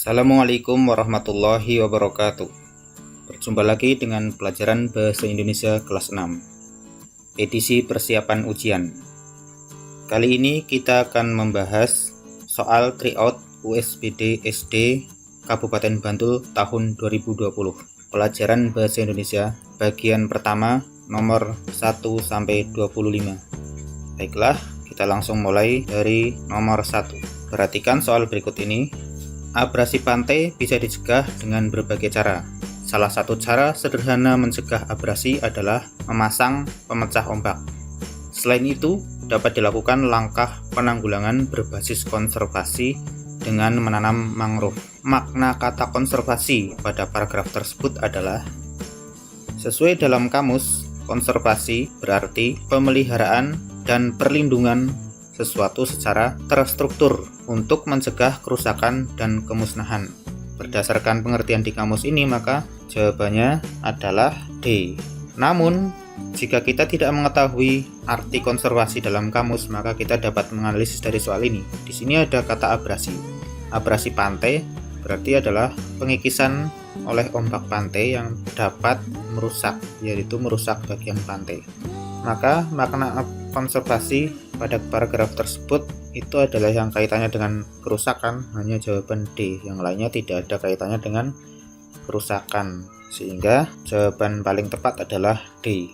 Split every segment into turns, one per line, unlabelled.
Assalamualaikum warahmatullahi wabarakatuh. Berjumpa lagi dengan pelajaran Bahasa Indonesia kelas 6, edisi persiapan ujian. Kali ini kita akan membahas soal tryout USBD SD Kabupaten Bantul tahun 2020. Pelajaran Bahasa Indonesia bagian pertama nomor 1-25. Baiklah, kita langsung mulai dari nomor 1. Perhatikan soal berikut ini. Abrasi pantai bisa dicegah dengan berbagai cara. Salah satu cara sederhana mencegah abrasi adalah memasang pemecah ombak. Selain itu, dapat dilakukan langkah penanggulangan berbasis konservasi dengan menanam mangrove. Makna kata konservasi pada paragraf tersebut adalah: sesuai dalam kamus, konservasi berarti pemeliharaan dan perlindungan sesuatu secara terstruktur untuk mencegah kerusakan dan kemusnahan. Berdasarkan pengertian di kamus ini, maka jawabannya adalah D. Namun, jika kita tidak mengetahui arti konservasi dalam kamus, maka kita dapat menganalisis dari soal ini. Di sini ada kata abrasi. Abrasi pantai berarti adalah pengikisan oleh ombak pantai yang dapat merusak, yaitu merusak bagian pantai. Maka makna konservasi pada paragraf tersebut itu adalah yang kaitannya dengan kerusakan, hanya jawaban D. Yang lainnya tidak ada kaitannya dengan kerusakan, sehingga jawaban paling tepat adalah D,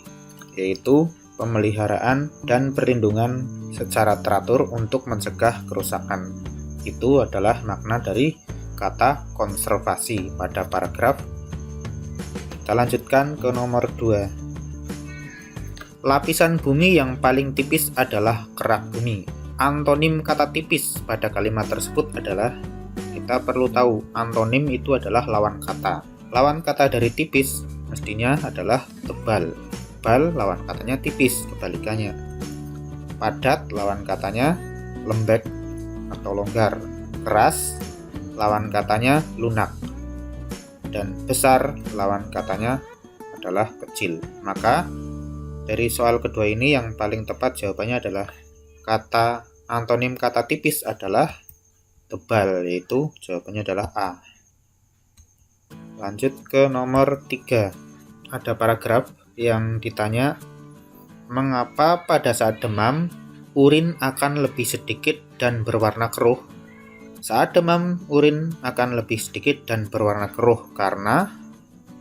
yaitu pemeliharaan dan perlindungan secara teratur untuk mencegah kerusakan. Itu adalah makna dari kata konservasi pada paragraf. Kita lanjutkan ke nomor 2. Lapisan bumi yang paling tipis adalah kerak bumi. Antonim kata tipis pada kalimat tersebut adalah, kita perlu tahu antonim itu adalah lawan kata. Lawan kata dari tipis mestinya adalah tebal. Tebal lawan katanya tipis, kebalikannya. Padat lawan katanya lembek atau longgar. Keras lawan katanya lunak. Dan besar lawan katanya adalah kecil. Maka dari soal kedua ini yang paling tepat jawabannya adalah kata antonim kata tipis adalah tebal, yaitu jawabannya adalah A. Lanjut ke nomor 3. Ada paragraf yang ditanya, mengapa pada saat demam urin akan lebih sedikit dan berwarna keruh? Saat demam urin akan lebih sedikit dan berwarna keruh karena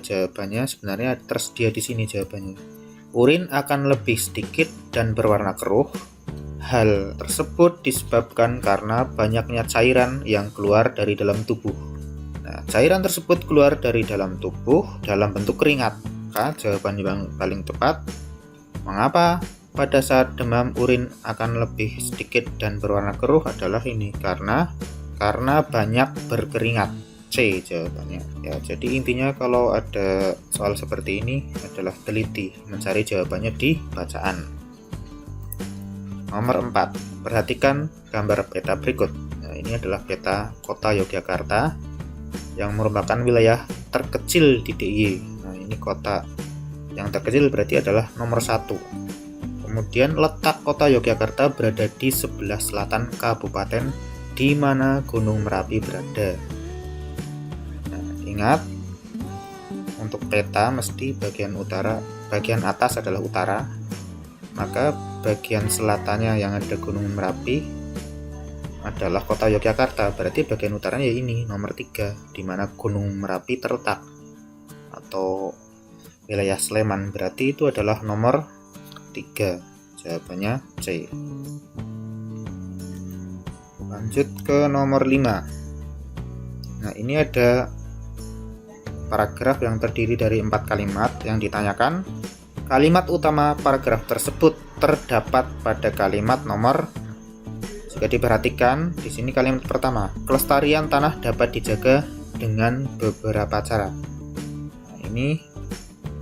jawabannya sebenarnya tersedia di sini jawabannya. Urin akan lebih sedikit dan berwarna keruh. Hal tersebut disebabkan karena banyaknya cairan yang keluar dari dalam tubuh. Nah, cairan tersebut keluar dari dalam tubuh dalam bentuk keringat. Maka jawaban yang paling tepat, mengapa pada saat demam urin akan lebih sedikit dan berwarna keruh adalah ini, karena banyak berkeringat. C jawabannya. Ya, jadi intinya kalau ada soal seperti ini adalah teliti mencari jawabannya di bacaan. Nomor 4. Perhatikan gambar peta berikut. Nah, ini adalah peta kota Yogyakarta yang merupakan wilayah terkecil di DIY. Nah, ini kota yang terkecil berarti adalah nomor 1. Kemudian letak kota Yogyakarta berada di sebelah selatan kabupaten di mana Gunung Merapi berada. Ingat, untuk peta mesti bagian atas adalah utara, maka bagian selatannya yang ada Gunung Merapi adalah kota Yogyakarta, berarti bagian utaranya ini nomor 3, di mana Gunung Merapi terletak, atau wilayah Sleman, berarti itu adalah nomor 3, jawabannya C. Lanjut ke nomor 5. Nah, ini ada paragraf yang terdiri dari 4 kalimat yang ditanyakan. Kalimat utama paragraf tersebut terdapat pada kalimat nomor. Jika diperhatikan, di sini kalimat pertama, kelestarian tanah dapat dijaga dengan beberapa cara. Nah, ini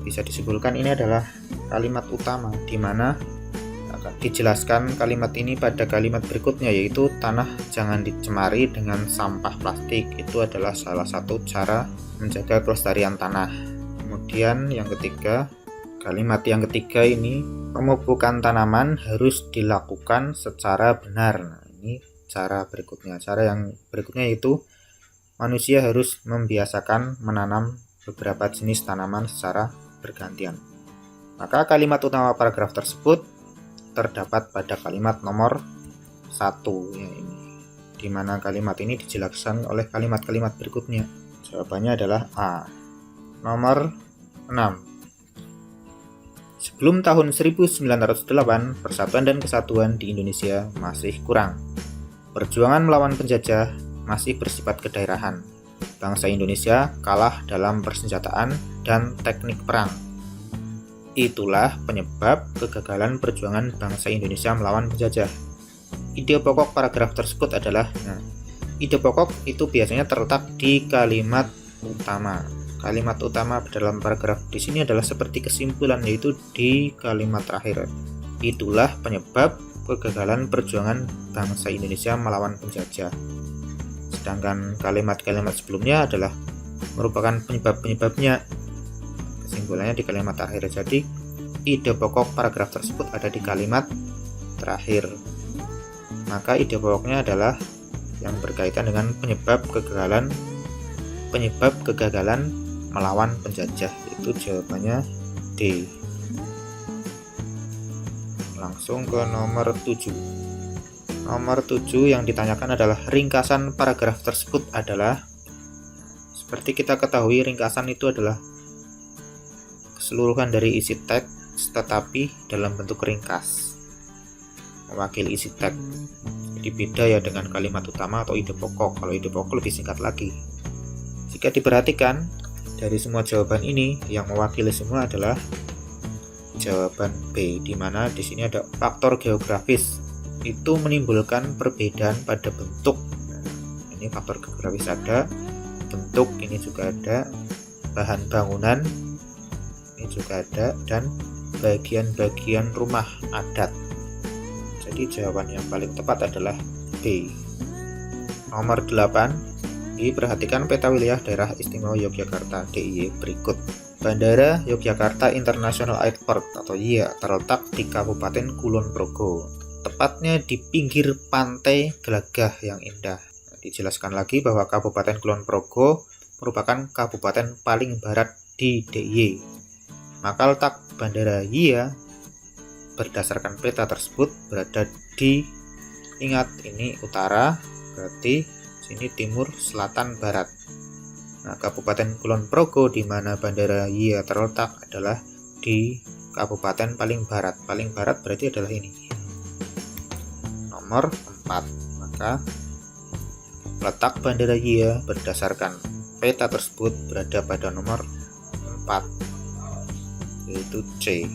bisa disimpulkan ini adalah kalimat utama, di mana akan dijelaskan kalimat ini pada kalimat berikutnya, yaitu tanah jangan dicemari dengan sampah plastik. Itu adalah salah satu cara menjaga kelestarian tanah. Kemudian yang ketiga, kalimat yang ketiga ini, pemupukan tanaman harus dilakukan secara benar. Nah, ini cara berikutnya. Cara yang berikutnya yaitu manusia harus membiasakan menanam beberapa jenis tanaman secara bergantian. Maka kalimat utama paragraf tersebut terdapat pada kalimat nomor 1 ya ini, di mana kalimat ini dijelaskan oleh kalimat-kalimat berikutnya. Jawabannya adalah A. Nomor 6. Sebelum tahun 1908, persatuan dan kesatuan di Indonesia masih kurang. Perjuangan melawan penjajah masih bersifat kedaerahan. Bangsa Indonesia kalah dalam persenjataan dan teknik perang. Itulah penyebab kegagalan perjuangan bangsa Indonesia melawan penjajah. Ide pokok paragraf tersebut adalah, ide pokok itu biasanya terletak di kalimat utama. Kalimat utama dalam paragraf di sini adalah seperti kesimpulan, yaitu di kalimat terakhir. Itulah penyebab kegagalan perjuangan bangsa Indonesia melawan penjajah. Sedangkan kalimat-kalimat sebelumnya adalah merupakan penyebab-penyebabnya. Kesimpulannya di kalimat terakhir. Jadi, ide pokok paragraf tersebut ada di kalimat terakhir. Maka ide pokoknya adalah yang berkaitan dengan penyebab kegagalan melawan penjajah. Itu jawabannya D. Langsung ke nomor 7. Nomor 7 yang ditanyakan adalah ringkasan paragraf tersebut adalah, seperti kita ketahui, ringkasan itu adalah keseluruhan dari isi teks tetapi dalam bentuk ringkas, mewakili isi teks. Jadi beda ya dengan kalimat utama atau ide pokok. Kalau ide pokok lebih singkat lagi. Jika diperhatikan, dari semua jawaban ini yang mewakili semua adalah jawaban B, di mana di sini ada faktor geografis. Itu menimbulkan perbedaan pada bentuk. Ini faktor geografis ada, bentuk ini juga ada, bahan bangunan ini juga ada, dan bagian-bagian rumah adat. Jadi jawaban yang paling tepat adalah B. Nomor 8. Diperhatikan peta wilayah daerah istimewa Yogyakarta (DIY) berikut. Bandara Yogyakarta International Airport atau YIA terletak di Kabupaten Kulon Progo, tepatnya di pinggir pantai Gelagah yang indah. Dijelaskan lagi bahwa Kabupaten Kulon Progo merupakan kabupaten paling barat di DIY. Maka letak Bandara YIA berdasarkan peta tersebut berada di, ingat ini utara, berarti sini timur, selatan, barat. Nah, Kabupaten Kulon Progo di mana Bandara YIA terletak adalah di kabupaten paling barat. Paling barat berarti adalah ini. Nomor 4. Maka letak Bandara YIA berdasarkan peta tersebut berada pada nomor 4, yaitu C.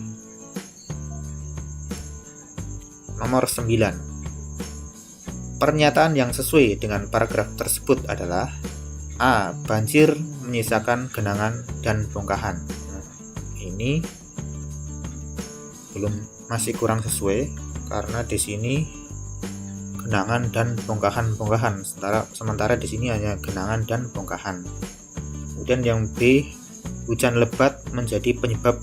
Nomor 9. Pernyataan yang sesuai dengan paragraf tersebut adalah A. Banjir menyisakan genangan dan bongkahan. Ini masih kurang sesuai karena di sini genangan dan bongkahan, sementara di sini hanya genangan dan bongkahan. Kemudian yang B, hujan lebat menjadi penyebab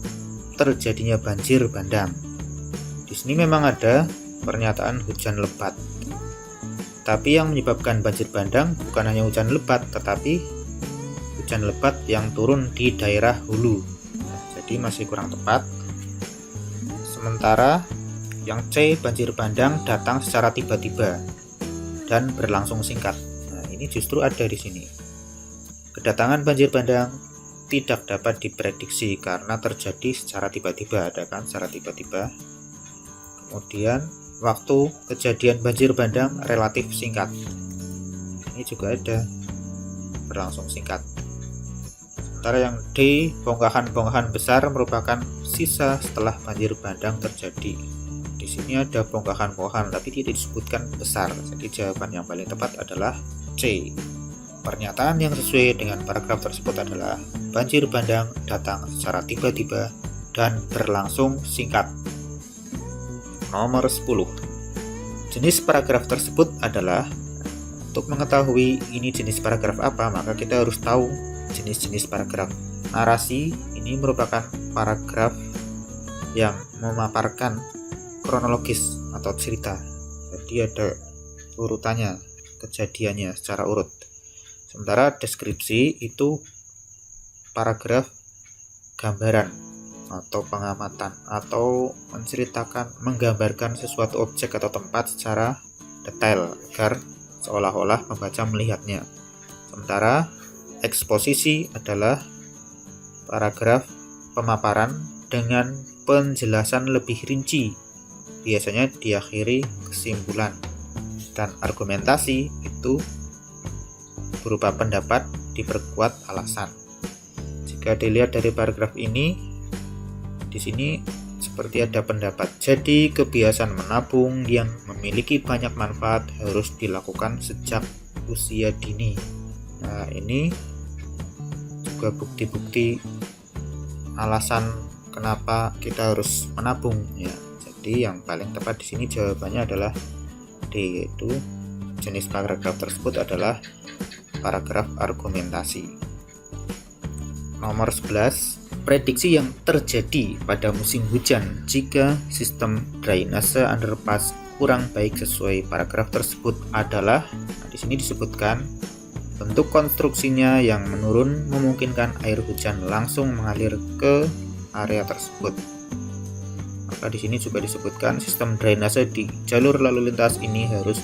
terjadinya banjir bandang. Di sini memang ada pernyataan hujan lebat. Tapi yang menyebabkan banjir bandang bukan hanya hujan lebat, tetapi hujan lebat yang turun di daerah hulu. Jadi masih kurang tepat. Sementara yang C, banjir bandang datang secara tiba-tiba dan berlangsung singkat. Nah, ini justru ada di sini. Kedatangan banjir bandang tidak dapat diprediksi karena terjadi secara tiba-tiba, ada kan secara tiba-tiba. Kemudian waktu kejadian banjir bandang relatif singkat. Ini juga ada berlangsung singkat. Sementara yang D, bongkahan-bongkahan besar merupakan sisa setelah banjir bandang terjadi. Di sini ada bongkahan-bongkahan tapi tidak disebutkan besar. Jadi jawaban yang paling tepat adalah C. Pernyataan yang sesuai dengan paragraf tersebut adalah banjir bandang datang secara tiba-tiba dan berlangsung singkat. Nomor 10. Jenis paragraf tersebut adalah, untuk mengetahui ini jenis paragraf apa, maka kita harus tahu jenis-jenis paragraf. Narasi ini merupakan paragraf yang memaparkan kronologis atau cerita. Jadi ada urutannya, kejadiannya secara urut. Sementara deskripsi itu paragraf gambaran atau pengamatan atau menceritakan, menggambarkan sesuatu objek atau tempat secara detail agar seolah-olah pembaca melihatnya. Sementara eksposisi adalah paragraf pemaparan dengan penjelasan lebih rinci, biasanya diakhiri kesimpulan. Dan argumentasi itu berupa pendapat diperkuat alasan. Jika dilihat dari paragraf ini, di sini seperti ada pendapat. Jadi kebiasaan menabung yang memiliki banyak manfaat harus dilakukan sejak usia dini. Nah, ini juga bukti-bukti alasan kenapa kita harus menabung ya. Jadi yang paling tepat di sini jawabannya adalah D, yaitu jenis paragraf tersebut adalah paragraf argumentasi. Nomor 11, prediksi yang terjadi pada musim hujan jika sistem drainase underpass kurang baik sesuai paragraf tersebut adalah, di sini disebutkan bentuk konstruksinya yang menurun memungkinkan air hujan langsung mengalir ke area tersebut. Maka di sini juga disebutkan sistem drainase di jalur lalu lintas ini harus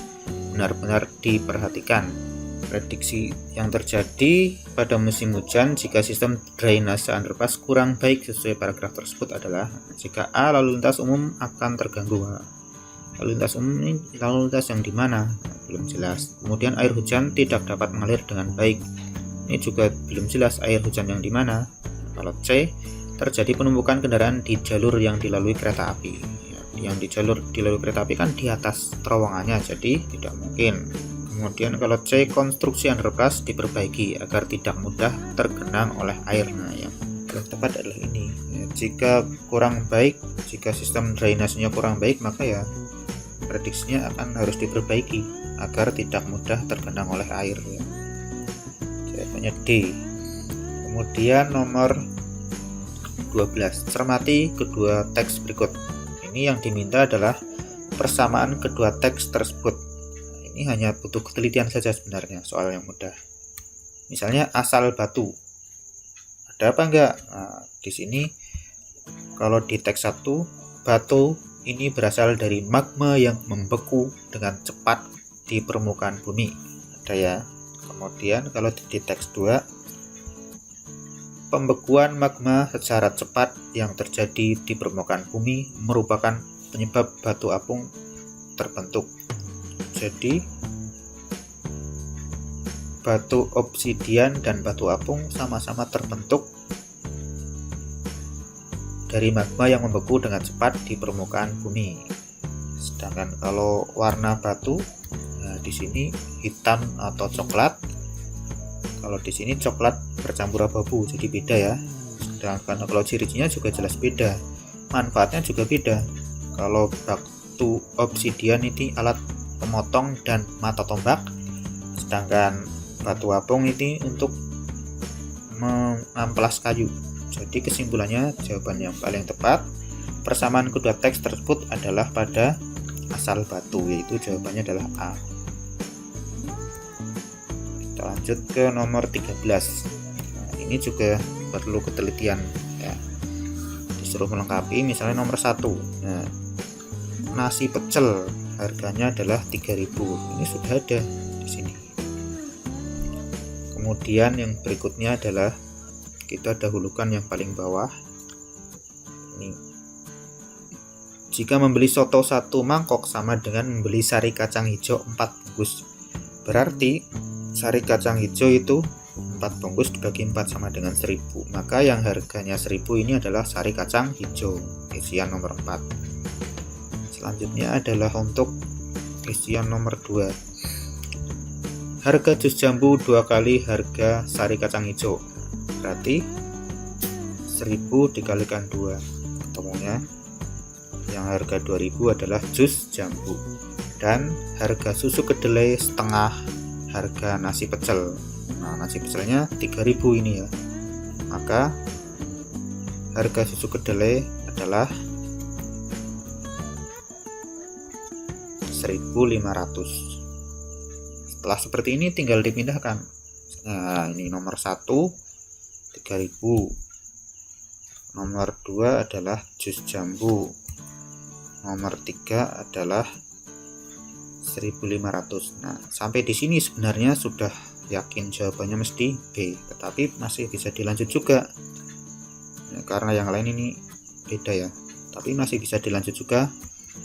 benar-benar diperhatikan. Prediksi yang terjadi pada musim hujan jika sistem drainase underpass kurang baik sesuai paragraf tersebut adalah jika A. lalu lintas umum akan terganggu. Lalu lintas umum ini lalu lintas yang di mana? Belum jelas. Kemudian air hujan tidak dapat mengalir dengan baik. Ini juga belum jelas air hujan yang di mana. Kalau C, terjadi penumpukan kendaraan di jalur yang dilalui kereta api. Yang dilalui kereta api kan di atas terowongannya, jadi tidak mungkin. Kemudian kalau C, konstruksi underpass diperbaiki agar tidak mudah tergenang oleh air. Nah, yang paling tepat adalah ini. Jika kurang baik, jika sistem drainasenya kurang baik, maka ya prediksinya akan harus diperbaiki agar tidak mudah tergenang oleh air. Jawabannya D. Kemudian nomor 12, cermati kedua teks berikut. Ini yang diminta adalah persamaan kedua teks tersebut. Ini hanya butuh ketelitian saja sebenarnya, soal yang mudah. Misalnya asal batu, ada apa enggak? Nah, di sini kalau di teks 1, batu ini berasal dari magma yang membeku dengan cepat di permukaan bumi. Ada ya. Kemudian kalau di teks 2, pembekuan magma secara cepat yang terjadi di permukaan bumi merupakan penyebab batu apung terbentuk. Jadi batu obsidian dan batu apung sama-sama terbentuk dari magma yang membeku dengan cepat di permukaan bumi. Sedangkan kalau warna batu, nah di sini hitam atau coklat. Kalau di sini coklat bercampur abu-abu, jadi beda ya. Sedangkan kalau ciri-cirinya juga jelas beda. Manfaatnya juga beda. Kalau batu obsidian ini alat pemotong dan mata tombak, sedangkan batu apung ini untuk mengamplas kayu. Jadi kesimpulannya jawaban yang paling tepat persamaan kedua teks tersebut adalah pada asal batu, yaitu jawabannya adalah A. Kita lanjut ke nomor 13. Nah, ini juga perlu ketelitian ya. Disuruh melengkapi misalnya nomor 1. Nah, nasi pecel harganya adalah 3.000. Ini sudah ada di sini. Kemudian yang berikutnya adalah kita dahulukan yang paling bawah. Ini. Jika membeli soto 1 mangkok sama dengan membeli sari kacang hijau 4 bungkus. Berarti sari kacang hijau itu 4 bungkus dibagi 4 sama dengan 1.000. Maka yang harganya 1.000 ini adalah sari kacang hijau, isian nomor 4. Selanjutnya adalah untuk isian nomor 2. Harga jus jambu 2 kali harga sari kacang hijau. Berarti 1.000 dikalikan 2. Ketemunya yang harga 2.000 adalah jus jambu. Dan harga susu kedelai setengah harga nasi pecel. Nah, nasi pecelnya 3.000 ini ya. Maka harga susu kedelai adalah 1.500. Setelah seperti ini tinggal dipindahkan. Nah, ini nomor 1 3.000. Nomor 2 adalah jus jambu. Nomor 3 adalah 1.500. Nah, sampai di sini sebenarnya sudah yakin jawabannya mesti B, tetapi masih bisa dilanjut juga. Nah, karena yang lain ini beda ya, tapi masih bisa dilanjut juga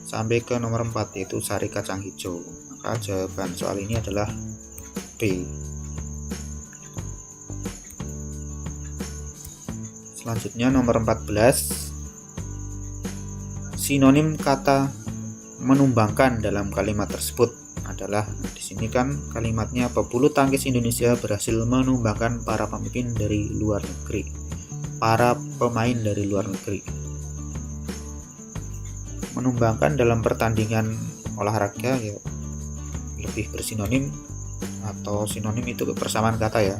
sampai ke nomor 4, yaitu sari kacang hijau. Maka jawaban soal ini adalah B. Selanjutnya nomor 14. Sinonim kata menumbangkan dalam kalimat tersebut adalah, di sini kan kalimatnya pebulu tangkis Indonesia berhasil menumbangkan para pemimpin dari luar negeri. Para pemain dari luar negeri. Menumbangkan dalam pertandingan olahraga ya lebih bersinonim, atau sinonim itu persamaan kata ya,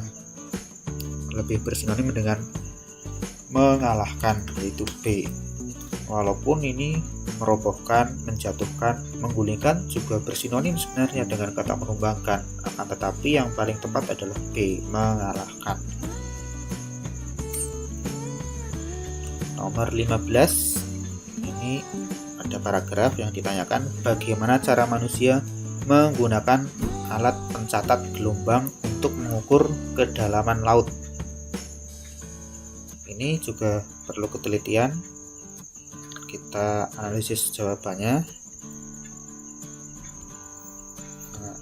lebih bersinonim dengan mengalahkan, yaitu B. Walaupun ini merobohkan, menjatuhkan, menggulingkan juga bersinonim sebenarnya dengan kata menumbangkan, akan tetapi yang paling tepat adalah B, mengalahkan. Nomor 15, ini ada paragraf yang ditanyakan bagaimana cara manusia menggunakan alat pencatat gelombang untuk mengukur kedalaman laut. Ini juga perlu ketelitian. Kita analisis jawabannya. Nah,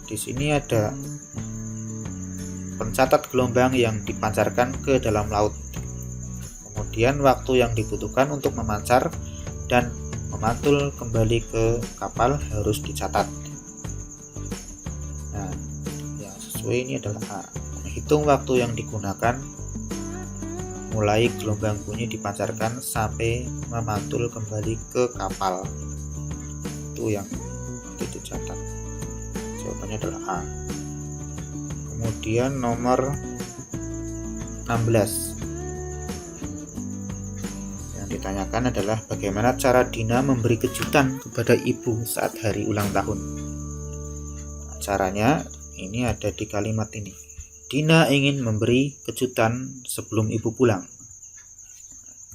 di sini ada pencatat gelombang yang dipancarkan ke dalam laut. Kemudian waktu yang dibutuhkan untuk memancar dan memantul kembali ke kapal harus dicatat. Nah, yang sesuai ini adalah A. Menghitung waktu yang digunakan mulai gelombang bunyi dipancarkan sampai memantul kembali ke kapal, itu yang nanti dicatat. Jawabannya adalah A. Kemudian nomor 16, yang ditanyakan adalah bagaimana cara Dina memberi kejutan kepada ibu saat hari ulang tahun. Caranya ini ada di kalimat ini. Dina ingin memberi kejutan sebelum ibu pulang.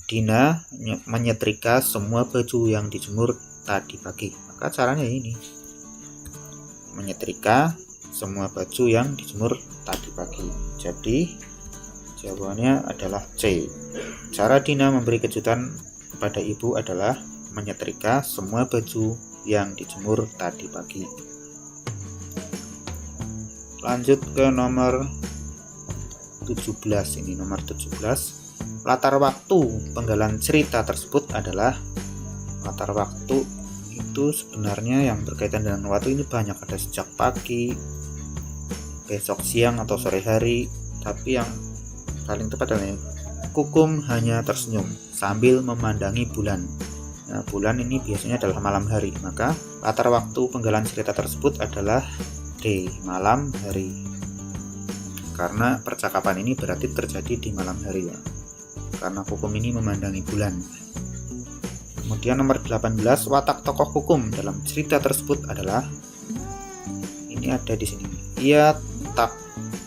Dina menyetrika semua baju yang dijemur tadi pagi. Maka caranya ini. Menyetrika semua baju yang dijemur tadi pagi. Jadi jawabannya adalah C. Cara Dina memberi kejutan kepada ibu adalah menyetrika semua baju yang dijemur tadi pagi. Lanjut ke nomor 17. Ini nomor 17. Latar waktu penggalan cerita tersebut adalah, latar waktu itu sebenarnya yang berkaitan dengan waktu ini banyak, ada sejak pagi, besok siang atau sore hari, tapi yang paling tepat adalah Kukum hanya tersenyum sambil memandangi bulan. Nah, bulan ini biasanya adalah malam hari, maka latar waktu penggalan cerita tersebut adalah D, malam hari. Karena percakapan ini berarti terjadi di malam hari ya. Karena Kukum ini memandangi bulan. Kemudian nomor 18, watak tokoh Kukum dalam cerita tersebut adalah, ini ada di sini. Ia tak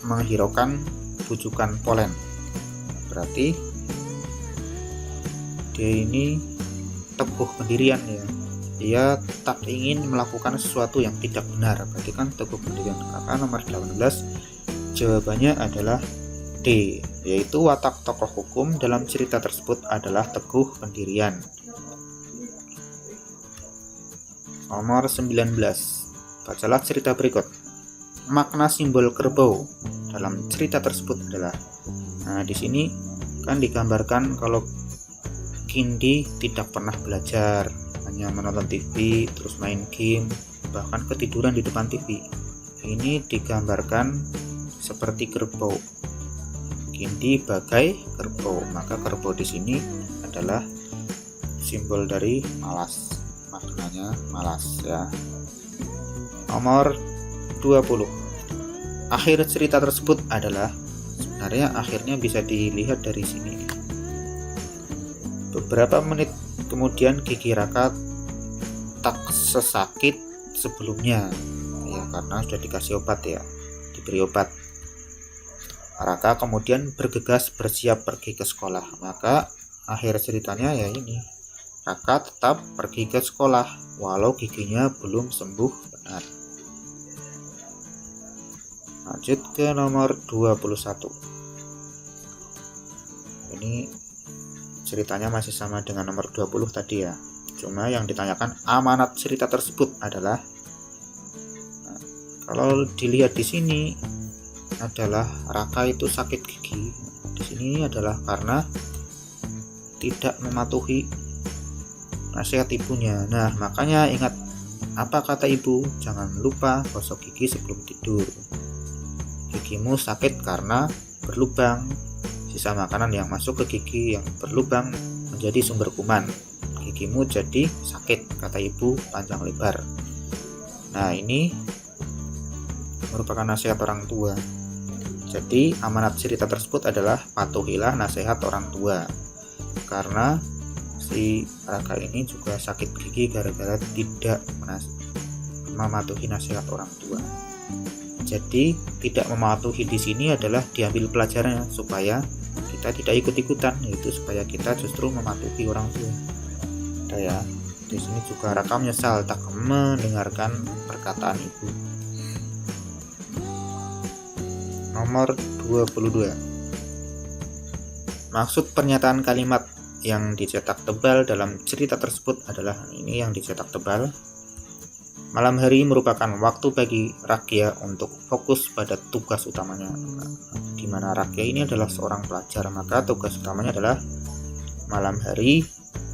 menghiraukan bujukan Polen. Berarti dia ini teguh pendirian ya. Dia tak ingin melakukan sesuatu yang tidak benar. Berarti kan teguh pendirian. Maka nomor 18 jawabannya adalah D, yaitu watak tokoh Kukum dalam cerita tersebut adalah teguh pendirian. Nomor 19, bacalah cerita berikut. Makna simbol kerbau dalam cerita tersebut adalah, nah di sini kan digambarkan kalau Kindi tidak pernah belajar, hanya menonton TV, terus main game, bahkan ketiduran di depan TV. Ini digambarkan seperti kerbau. Kindi bagai kerbau, maka kerbau di sini adalah simbol dari malas, maknanya malas ya. Nomor 20, akhir cerita tersebut adalah, sebenarnya akhirnya bisa dilihat dari sini. Beberapa menit kemudian Gigi Raka tak sesakit sebelumnya ya, karena sudah dikasih obat ya, diberi obat. Raka kemudian bergegas bersiap pergi ke sekolah. Maka akhir ceritanya ya ini, Raka tetap pergi ke sekolah walau giginya belum sembuh benar. Lanjut ke nomor 21. Ini ceritanya masih sama dengan nomor 20 tadi ya. Cuma yang ditanyakan amanat cerita tersebut adalah, kalau dilihat di sini adalah Raka itu sakit gigi. Di sini adalah karena tidak mematuhi nasihat ibunya. Nah, makanya ingat apa kata ibu? Jangan lupa gosok gigi sebelum tidur. Gigimu sakit karena berlubang. Sisa makanan yang masuk ke gigi yang berlubang menjadi sumber kuman. Gigimu jadi sakit, kata ibu panjang lebar. Nah, ini merupakan nasihat orang tua. Jadi amanat cerita tersebut adalah patuhilah nasihat orang tua. Karena si Raka ini juga sakit gigi gara-gara tidak mematuhi nasihat orang tua. Jadi tidak mematuhi di sini adalah diambil pelajarannya supaya kita tidak ikut-ikutan, yaitu supaya kita justru mematuhi orang tua. Ya, di sini juga Raka menyesal tak mendengarkan perkataan ibu. Nomor 22. Maksud pernyataan kalimat yang dicetak tebal dalam cerita tersebut adalah ini yang dicetak tebal. Malam hari merupakan waktu bagi Rakia untuk fokus pada tugas utamanya. Di mana Rakia ini adalah seorang pelajar, maka tugas utamanya adalah malam hari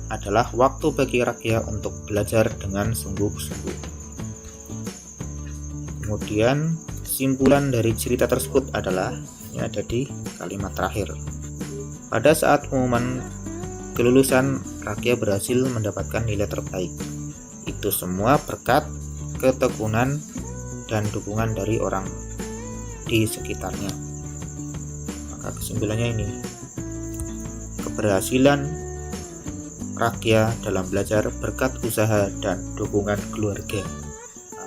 adalah waktu bagi Rakia untuk belajar dengan sungguh-sungguh. Kemudian kesimpulan dari cerita tersebut adalah ini ada di kalimat terakhir. Pada saat pengumuman kelulusan, Rakia berhasil mendapatkan nilai terbaik. Itu semua berkat ketekunan dan dukungan dari orang di sekitarnya. Maka kesimpulannya ini, keberhasilan Rakia dalam belajar berkat usaha dan dukungan keluarga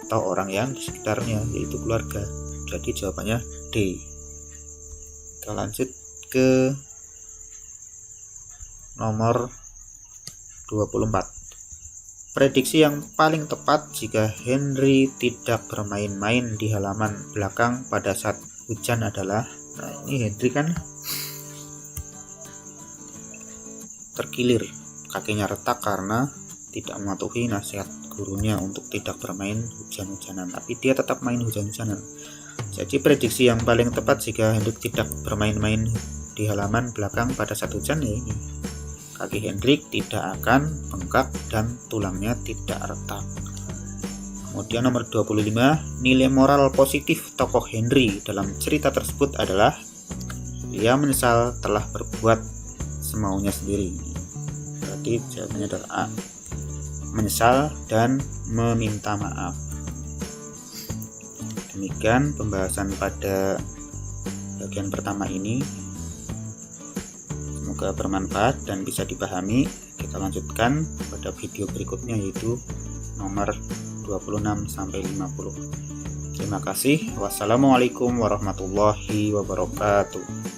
atau orang yang di sekitarnya, yaitu keluarga. Jadi jawabannya D. Kita lanjut ke nomor 24. Prediksi yang paling tepat jika Henry tidak bermain-main di halaman belakang pada saat hujan adalah, nah ini Henry kan terkilir, kakinya retak karena tidak mematuhi nasihat gurunya untuk tidak bermain hujan-hujanan, tapi dia tetap main hujan-hujanan. Jadi prediksi yang paling tepat jika Hendrik tidak bermain-main di halaman belakang pada saat hujan ya ini, kaki Hendrik tidak akan bengkak dan tulangnya tidak retak. Kemudian nomor 25, nilai moral positif tokoh Henry dalam cerita tersebut adalah dia menyesal telah berbuat semaunya sendiri. Berarti jawabannya adalah A, menyesal dan meminta maaf. Demikian pembahasan pada bagian pertama ini. Semoga bermanfaat dan bisa dipahami. Kita lanjutkan pada video berikutnya, yaitu nomor 26-50. Terima kasih. Wassalamualaikum warahmatullahi wabarakatuh.